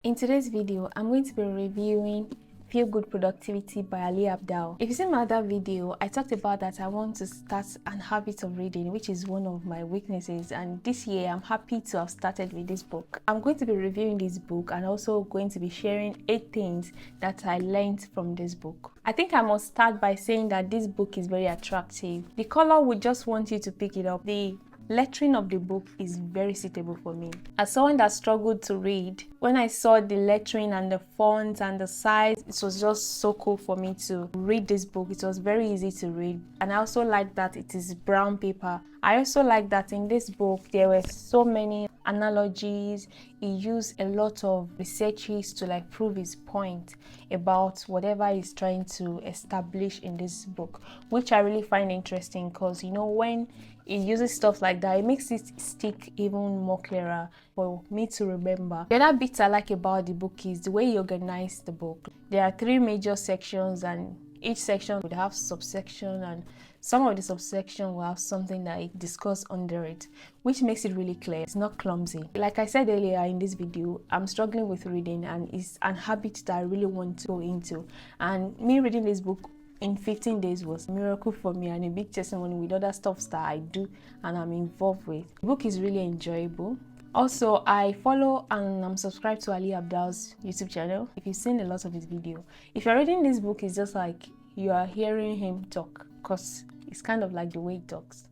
In today's video, I'm going to be reviewing Feel Good Productivity by Ali Abdaal. If you see my other video, I talked about that I want to start an habit of reading, which is one of my weaknesses, and this year I'm happy to have started with this book. I'm going to be reviewing this book and also going to be sharing 8 things that I learned from this book. I think I must start by saying that this book is very attractive. The color would just want you to pick it up. The lettering of the book is very suitable for me. As someone that struggled to read, when I saw the lettering and the font and the size, it was just so cool for me to read this book. It was very easy to read, and I also like that it is brown paper. I also like that in this book there were so many analogies. He used a lot of researches to prove his point about whatever he's trying to establish in this book, which I really find interesting because when he uses stuff like that, it makes it stick even more clearer for me to remember. The other bit I like about the book is the way he organized the book. There are 3 major sections, and each section would have subsection, and some of the subsection will have something that it discuss under it, which makes it really clear. It's not clumsy. Like I said earlier in this video, I'm struggling with reading, and it's an habit that I really want to go into. And me reading this book in 15 days was a miracle for me and a big testimony with other stuff that I do and I'm involved with. The book is really enjoyable. Also, I follow and I'm subscribed to Ali Abdaal's YouTube channel. If you've seen a lot of his video, if you're reading this book, it's just like you are hearing him talk, because it's kind of like the way he talks.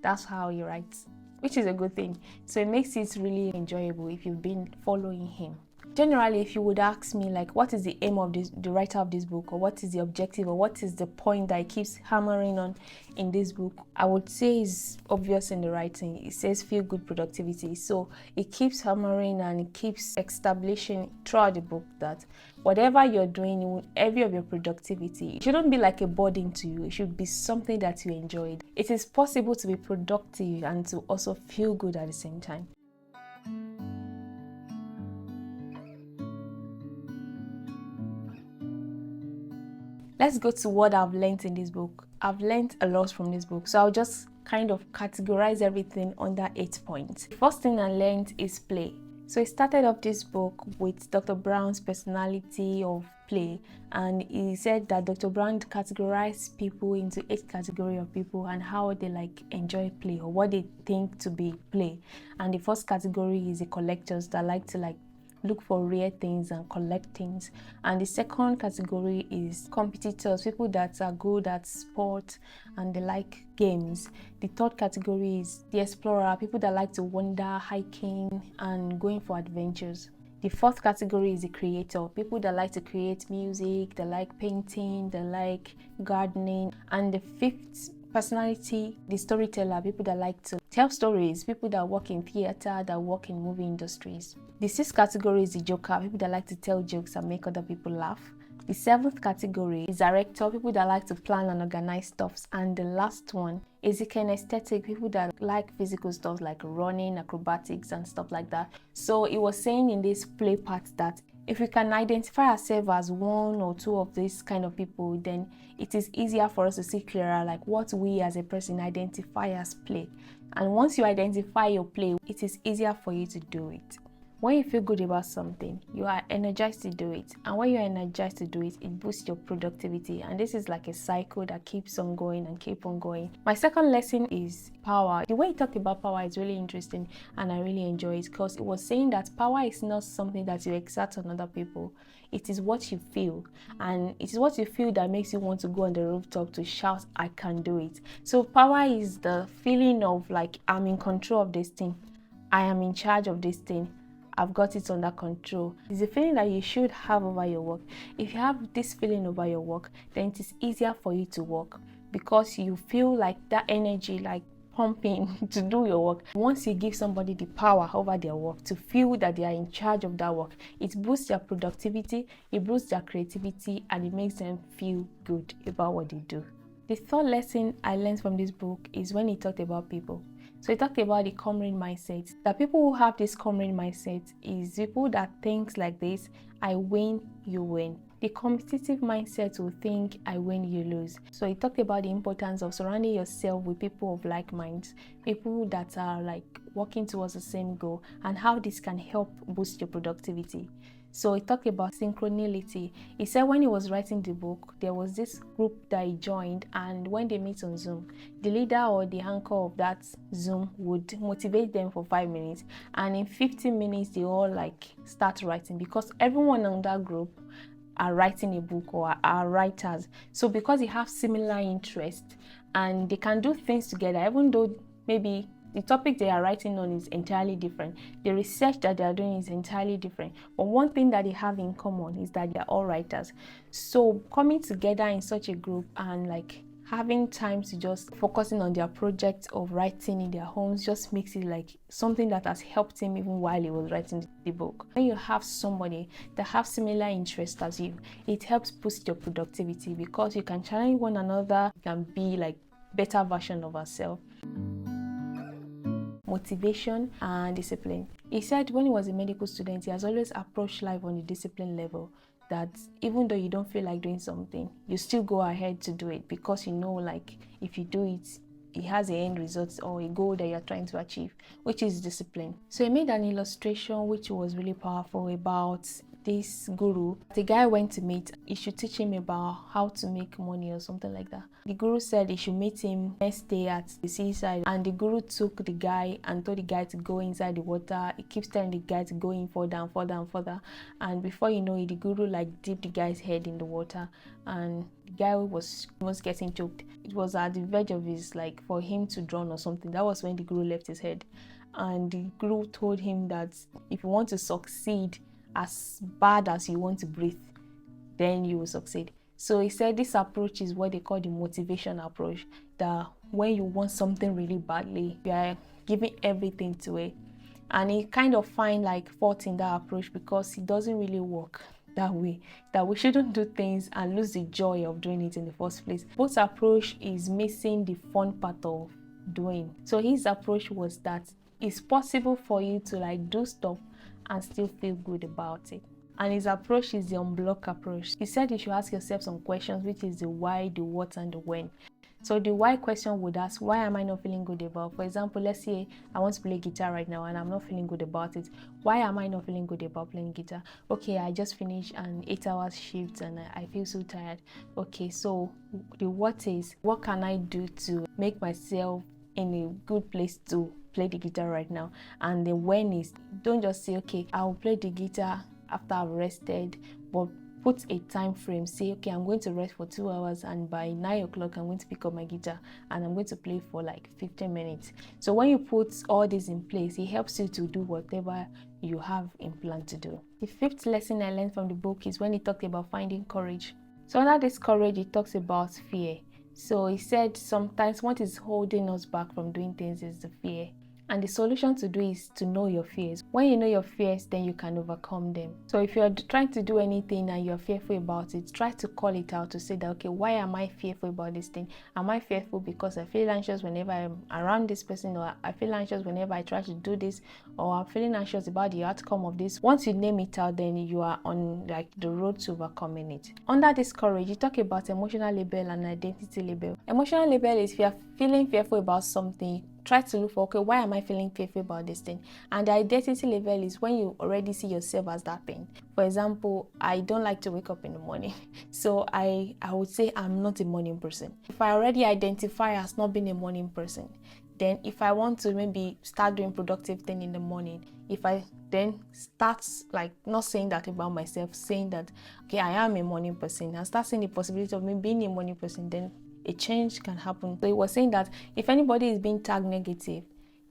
That's how he writes, which is a good thing. So it makes it really enjoyable if you've been following him. Generally, if you would ask me what is the aim of the writer of this book, or what is the objective, or what is the point that he keeps hammering on in this book, I would say is obvious in the writing. It says feel good productivity, so it keeps hammering and it keeps establishing throughout the book that whatever you're doing in every of your productivity, it shouldn't be like a burden to you. It should be something that you enjoy. It is possible to be productive and to also feel good at the same time. Let's go to what I've learned in this book. I've learned a lot from this book, so I'll just kind of categorize everything under 8 points. The first thing I learned is play. So he started off this book with Dr. Brown's personality of play, and he said that Dr. Brown categorized people into 8 categories of people and how they enjoy play, or what they think to be play. And the first category is the collectors that like to look for rare things and collect things. And the second category is competitors, people that are good at sport and they like games. The third category is the explorer, people that like to wander, hiking and going for adventures. The fourth category is the creator, people that like to create music, they like painting, they like gardening. And the fifth personality, the storyteller, people that like to tell stories, people that work in theater, that work in movie industries. The sixth category is the joker, people that like to tell jokes and make other people laugh. The seventh category is director, people that like to plan and organize stuffs. And the last one is the kinesthetic, people that like physical stuff like running, acrobatics and stuff like that. So it was saying in this play part that if we can identify ourselves as 1 or 2 of these kind of people, then it is easier for us to see clearer what we as a person identify as play. And once you identify your play, it is easier for you to do it. When you feel good about something, you are energized to do it. And when you're energized to do it, it boosts your productivity. And this is like a cycle that keeps on going and keep on going. My second lesson is power. The way he talked about power is really interesting and I really enjoy it, because it was saying that power is not something that you exert on other people. It is what you feel, and it is what you feel that makes you want to go on the rooftop to shout, I can do it. So power is the feeling of I'm in control of this thing. I am in charge of this thing. I've got it under control. It's a feeling that you should have over your work. If you have this feeling over your work, then it is easier for you to work, because you feel that energy pumping to do your work. Once you give somebody the power over their work, to feel that they are in charge of that work, it boosts their productivity, it boosts their creativity, and it makes them feel good about what they do. The third lesson I learned from this book is when he talked about people. So he talked about the comrade mindset. That people who have this comrade mindset is people that think like this: I win, you win. The competitive mindset will think I win, you lose. So he talked about the importance of surrounding yourself with people of like minds, people that are like working towards the same goal, and how this can help boost your productivity. So he talked about synchronality. He said when he was writing the book, there was this group that he joined, and when they meet on Zoom, the leader or the anchor of that Zoom would motivate them for 5 minutes, and in 15 minutes they all like start writing, because everyone on that group are writing a book or are writers. So because they have similar interests and they can do things together, even though maybe the topic they are writing on is entirely different, the research that they are doing is entirely different, but one thing that they have in common is that they are all writers. So coming together in such a group and like having time to just focusing on their project of writing in their homes just makes it like something that has helped him even while he was writing the book. When you have somebody that have similar interests as you, it helps boost your productivity, because you can challenge one another, you can be like better version of ourselves. Motivation and discipline. He said when he was a medical student, he has always approached life on the discipline level, that even though you don't feel like doing something, you still go ahead to do it, because you know like if you do it, it has an end result or a goal that you're trying to achieve, which is discipline. So he made an illustration which was really powerful about this guru. The guy went to meet, he should teach him about how to make money or something like that. The guru said he should meet him next day at the seaside, and the guru took the guy and told the guy to go inside the water. He keeps telling the guy to go in further and further and further, and before you know it, the guru like dipped the guy's head in the water, and the guy was getting choked. It was at the verge of his like for him to drown or something. That was when the guru left his head, and the guru told him that if you want to succeed as bad as you want to breathe, then you will succeed. So he said this approach is what they call the motivation approach, that when you want something really badly, you are giving everything to it. And he kind of find like fault in that approach, because it doesn't really work that way, that we shouldn't do things and lose the joy of doing it in the first place. Both approach is missing the fun part of doing. So his approach was that it's possible for you to like do stuff and still feel good about it. And his approach is the unblock approach. He said you should ask yourself some questions, which is the why, the what, and the when. So the why question would ask, why am I not feeling good about? For example, let's say I want to play guitar right now and I'm not feeling good about it. Why am I not feeling good about playing guitar? Okay, I just finished an 8-hour shift and I feel so tired. Okay, so the what is, what can I do to make myself in a good place to play the guitar right now? And the when is, don't just say, okay, I'll play the guitar after I've rested, but put a time frame. Say, okay, I'm going to rest for 2 hours, and by 9 o'clock I'm going to pick up my guitar and I'm going to play for like 15 minutes. So when you put all this in place, it helps you to do whatever you have in plan to do. The fifth lesson I learned from the book is when he talked about finding courage. So under this courage, he talks about fear. So he said sometimes what is holding us back from doing things is the fear. And the solution to do is to know your fears. When you know your fears, then you can overcome them. So if you're trying to do anything and you're fearful about it, try to call it out to say that, okay, why am I fearful about this thing? Am I fearful because I feel anxious whenever I'm around this person, or I feel anxious whenever I try to do this, or I'm feeling anxious about the outcome of this? Once you name it out, then you are on like the road to overcoming it. Under this courage, you talk about emotional label and identity label. Emotional label is if you're feeling fearful about something, try to look for, okay, why am I feeling fearful about this thing? And the identity level is when you already see yourself as that thing. For example, I don't like to wake up in the morning, so I would say I'm not a morning person. If I already identify as not being a morning person, then if I want to maybe start doing productive thing in the morning, if I then start like not saying that about myself, saying that, okay, I am a morning person, and start seeing the possibility of me being a morning person, then a change can happen. So he was saying that if anybody is being tagged negative,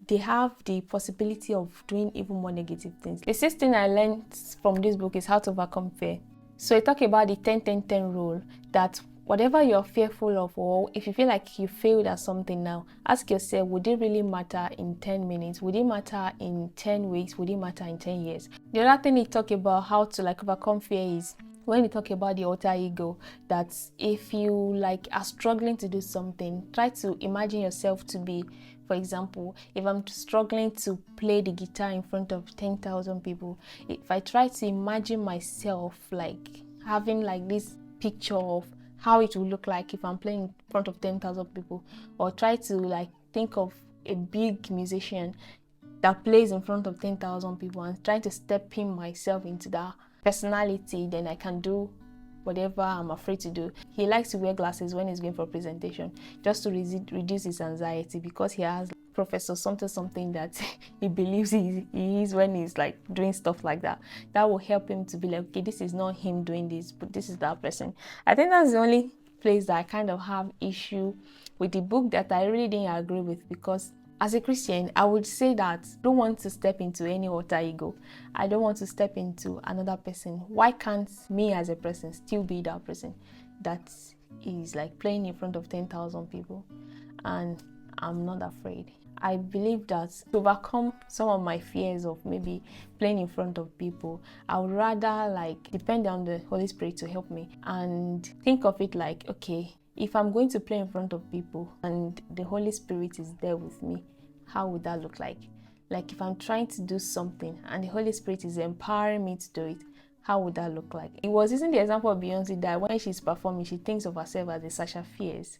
they have the possibility of doing even more negative things. The sixth thing I learned from this book is how to overcome fear. So he talked about the 10-10-10 rule, that whatever you're fearful of, or if you feel like you failed at something now, ask yourself, would it really matter in 10 minutes? Would it matter in 10 weeks? Would it matter in 10 years? The other thing he talked about how to like overcome fear is when you talk about the alter ego, that if you like are struggling to do something, try to imagine yourself to be, for example, if I'm struggling to play the guitar in front of 10,000 people, if I try to imagine myself like having like this picture of how it will look like if I'm playing in front of 10,000 people, or try to like think of a big musician that plays in front of 10,000 people and trying to step in myself into that personality, then I can do whatever I'm afraid to do. He likes to wear glasses when he's going for a presentation just to reduce his anxiety, because he has Professor something that he believes he is when he's like doing stuff like that. That will help him to be like, okay, this is not him doing this, but this is that person. I think that's the only place that I kind of have issue with the book that I really didn't agree with, because as a Christian, I would say that I don't want to step into any alter ego. I don't want to step into another person. Why can't me as a person still be that person that is like playing in front of 10,000 people? And I'm not afraid. I believe that to overcome some of my fears of maybe playing in front of people, I would rather like depend on the Holy Spirit to help me and think of it like, okay, if I'm going to play in front of people and the Holy Spirit is there with me, how would that look like? Like if I'm trying to do something and the Holy Spirit is empowering me to do it, how would that look like? It was using the example of Beyonce that when she's performing, she thinks of herself as a Sasha Fierce.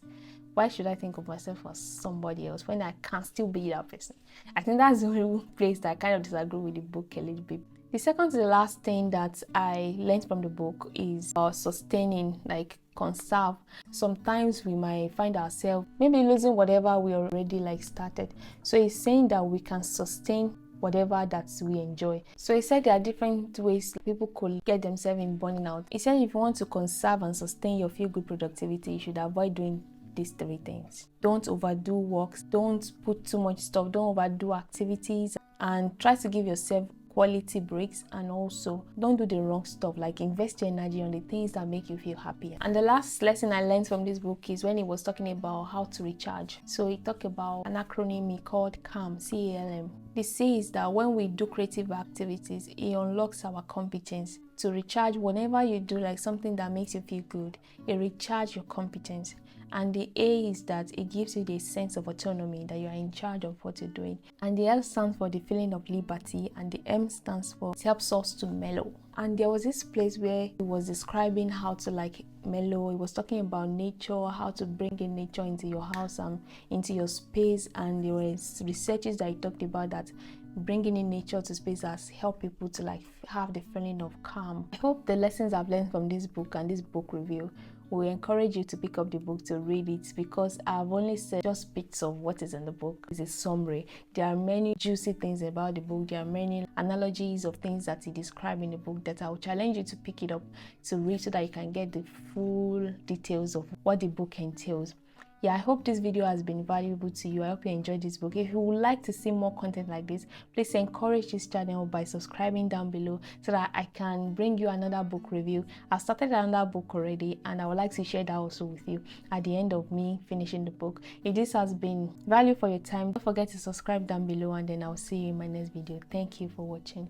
Why should I think of myself as somebody else when I can still be that person? I think that's the only place that I kind of disagree with the book a little bit. The second to the last thing that I learned from the book is sustaining, like conserve. Sometimes we might find ourselves maybe losing whatever we already like started. So he's saying that we can sustain whatever that we enjoy. So he said there are different ways people could get themselves in burning out. He said if you want to conserve and sustain your feel-good productivity, you should avoid doing these three things. Don't overdo works, don't put too much stuff, don't overdo activities, and try to give yourself quality breaks, and also don't do the wrong stuff, like invest your energy on the things that make you feel happy. And the last lesson I learned from this book is when he was talking about how to recharge. So he talked about an acronym he called CALM, C-A-L-M. This says that when we do creative activities, it unlocks our competence. To recharge, whenever you do like something that makes you feel good, it recharges your competence. And the A is that it gives you the sense of autonomy, that you are in charge of what you're doing. And the L stands for the feeling of liberty, and the M stands for it helps us to mellow. And there was this place where he was describing how to like mellow. He was talking about nature, how to bring in nature into your house and into your space. And there was researches that he talked about that bringing in nature to space has helped people to like have the feeling of calm. I hope the lessons I've learned from this book and this book review will encourage you to pick up the book to read it, because I've only said just bits of what is in the book. It's a summary. There are many juicy things about the book. There are many analogies of things that he described in the book that I will challenge you to pick it up to read so that you can get the full details of what the book entails. Yeah, I hope this video has been valuable to you. I hope you enjoyed this book. If you would like to see more content like this, please encourage this channel by subscribing down below so that I can bring you another book review. I've started another book already and I would like to share that also with you at the end of me finishing the book. If this has been value for your time, don't forget to subscribe down below, and then I'll see you in my next video. Thank you for watching.